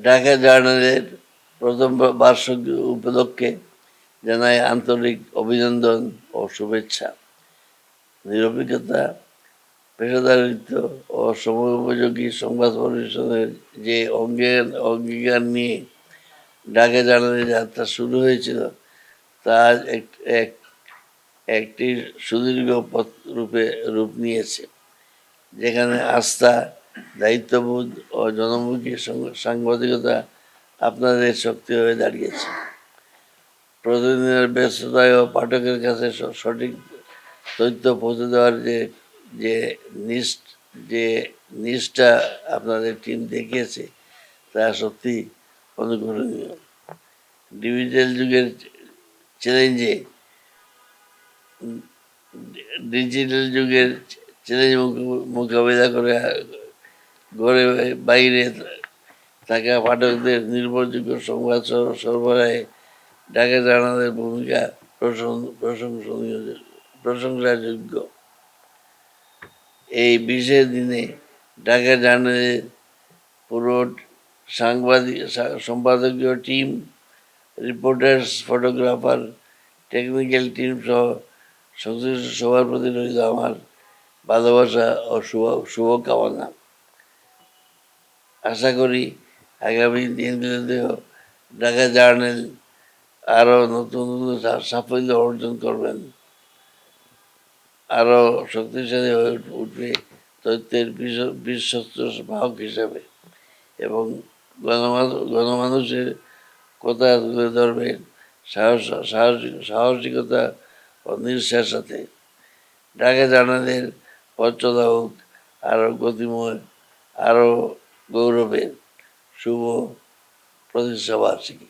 ঢাকা জার্নালের প্রথম বার্ষিকী উপলক্ষে জানাই আন্তরিক অভিনন্দন ও শুভেচ্ছা। নিরপেক্ষতা, পেশাদারিত্ব ও সময়োপযোগী সংবাদ পরিবেশনের যে অঙ্গীকার নিয়ে ঢাকা জার্নালের যাত্রা শুরু হয়েছিল তা আজ একটি সুদীর্ঘ পথ রূপ নিয়েছে, যেখানে আস্থা, দায়িত্ববোধ ও জনমুখী সাংবাদিকতা আপনাদের শক্তি হয়ে দাঁড়িয়েছে। প্রতিদিনের ব্যস্ততায় ও পাঠকের কাছে সঠিক তথ্য পৌঁছে দেওয়ার যে যে নিষ্ঠা আপনাদের টিম দেখিয়েছে তা সত্যি অনুকরণীয়। ডিজিটাল যুগের চ্যালেঞ্জ মোকাবিলা করে ঘরে বাইরে থাকা পাঠকদের নির্ভরযোগ্য সংবাদ সরবরাহে ঢাকা জার্নালের ভূমিকা প্রশংসাযোগ্য। এই বিশেষ দিনে ঢাকা জার্নালের পুরো সম্পাদকীয় team, reporters, photographer, technical team সহ সংশ্লিষ্ট সবার প্রতি রইল আমার ভালোবাসা ও শুভকামনা। আশা করি আগামী দিনগুলোতেও ঢাকা জার্নাল আরও নতুন নতুন সাফল্য অর্জন করবেন, আরও শক্তিশালী হয়ে উঠবে তথ্যের বিশ্বস্ত বাহক হিসাবে এবং গণমানুষের কথা তুলে ধরবেন সাহসিকতা ও নিষ্ঠার সাথে। ঢাকা জার্নালের পথ চলা হোক আরও গতিময়, আরও গৌরবের। শুভ প্রতিষ্ঠা বার্ষিকী।